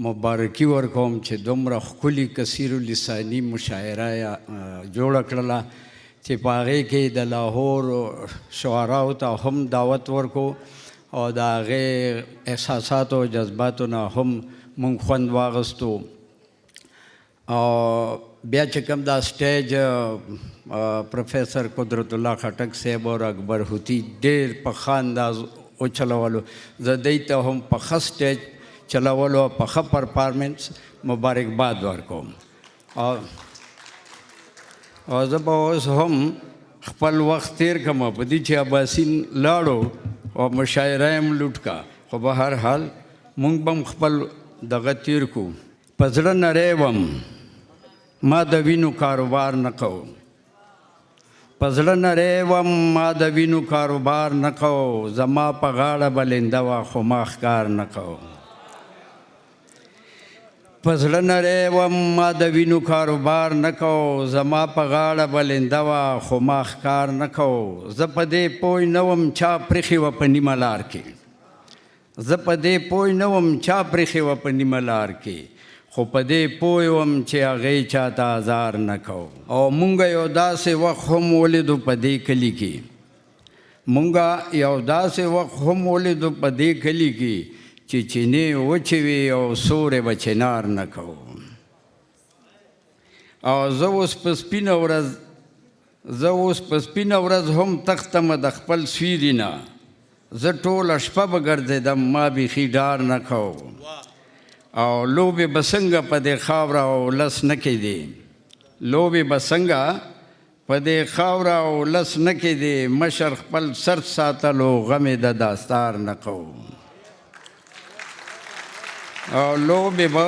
مبارکي ورکوم چې دومره ښکلي کثیر اللساني مشاعره جوړه کړله چې په هغې کې د لاهور شعراو ته هم دعوت ورکو او د هغې احساساتو او جذباتو نه هم موږ خوند واخیستو. او بیا چې کوم دا سټیج پروفیسر قدرت الله خټک صاحب او اکبر هوتي ډېر په ښه انداز وچلولو، زه دوی ته هم په ښه سټیج چلولو په ښه پرفارمنس مبارکباد ورکوم. او زه به اوس هم خپل وخت تیر کړم په دې چې اباسین لاړو او مشاعره یې هم لوټ کا، خو به هر حال موږ به هم خپل دغه تیر کو. په زړه نری وم ما د وینو کاروبار نه کو، په زړه نری وم ما د وینو کاروبار نه کو، زما په غاړه به لنده وه خو ما ښکار نه کو. په زړه نری وم ما د وینو کاروبار نه کو، زما په غاړه به لنده وه خو ما ښکار نه کو. زه په دې پوه نه وم چا پرېښې وه په نیمه لار کې، زه په دې پوه نه وم چا پرېښې وه په نیمه لار کې، خو په دې پوه وم چې هغې چاته ازار نه کو. او مونږ یو داسې وخت هم ولیدو په دې کلي کې، مونږ یو داسې وخت هم ولیدو په دې کلي کې چې چینې وچې وي او سوری به چنار نه کو. او زه اوس په سپینه ورځ هم تختم د خپل سیوري نه، زه ټوله شپه به ګرځېدم ما بیخي ډار نه کو. او لوبې به څنګه په دې خاوره او لس نه کېدې، لوبې به څنګه په دې خاوره او لس نه کېدې، مشر خپل سر ساتلو غم یې د داستار نه کو. او لوبې به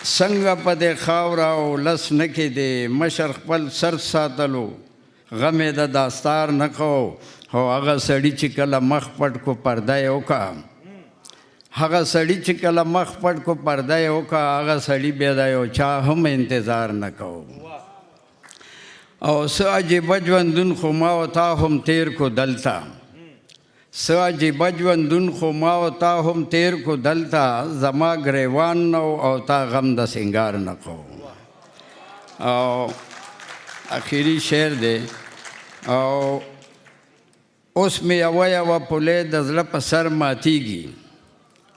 څنګه په دې خاوره او لس نه کېدې، مشر خپل سر ساتلو غم یې د داستار نه کو. او هغه سړي چې کله مخ پټ کو پرده یې وکړه، هغه سړي چې کله مخ پټ کو پرده یې وکړه، هغه سړي بیا د یو چا هم انتظار نه کو. او څه عجیبه ژوندون خو ما و تا هم تیر کو دلته، څه عجیبه ژوندون خو ما و تا هم تیر کو دلته، زما ګریوان نه او تا غم د سینګار نه کو. او اخري شعر دی. او اوس مې یوه پولې د زړه په سر ماتیږي،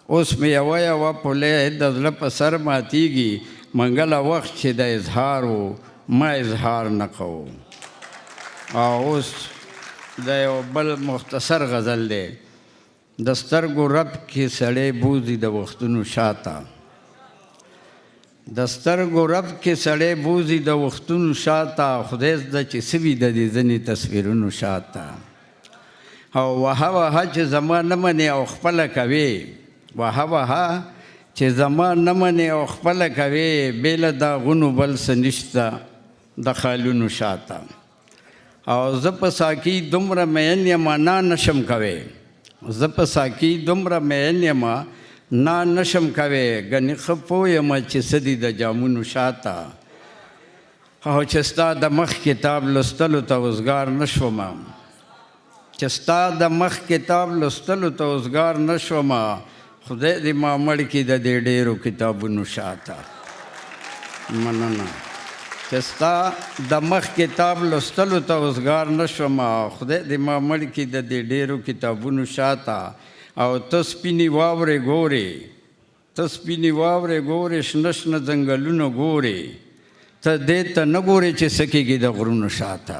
اوس مې یوه پولې د زړه په سر ماتیږي، منګله وخت چې د اظهار و ما اظهار نه کو. او اوس د یو بل مختصر غزل دی. د سترګو رب کې سړی بوځي د وختونو شاته، د سترګو رب کې سړی بوځي د وختونو شاته، خدای زده چې څه وي د دې ځینې تصویرونو شاته. او وهه چې زما نه منې او خپله کوې، وهه چې زما نه منې او خپله کوې، بې له داغونو بل څه نشته د خالونو شاته. او زه په ساقي دومره مین یمه نا نشم کوې، زه په ساقي دومره مین یمه نا نشم کوې، ګنې ښه پوه یمه چې څه دي د جامونو شاته. او چې ستا د مخ کتاب لوستلو ته اوزګار نه شومه، چې ستا د مخ کتاب لوستلو ته اوزګار نه شومه، خدای دې ما مړ کړي د دې ډېرو کتابونو شاته. مننه. چې ستا د مخ کتاب لوستلو ته اوزګار نه شومه، خدای دې ما مړ کړي د دې ډېرو کتابونو شاته. او ته سپینې واورې ګورې، ته سپینې واورې ګورې، شنه شنه ځنګلونه ګورې، ته دې ته نه ګورې چې څه کېږي د غرونو شاته.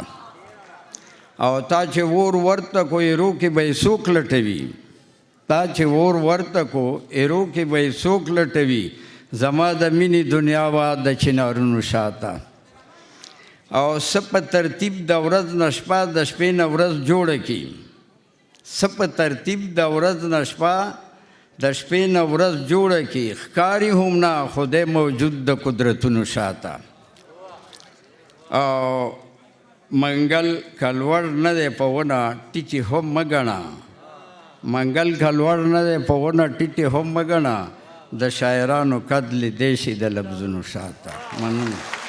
او تا چې اور ورته کو ایرو کې به یې څوک لټوي، تا چې اور ورته کو ایرو کې به یې څوک لټوي، زما د مینې دنیا وه د چنارونو شاته. او څه په ترتیب د ورځ نه شپه د شپې نه ورځ جوړه کړي، څه په ترتیب د ورځ نه شپه د شپې نه ورځ جوړه کړي، ښکاري هم نه خدای موجود د قدرتونو شاته. او منګل کلوړ نه دی په ونه ټیټې هم مه ګڼه، منګل کلوړ نه دی په ونه ټیټې هم مه ګڼه، د شاعرانو قد لیدی شي د لفظونو شاته. مننه.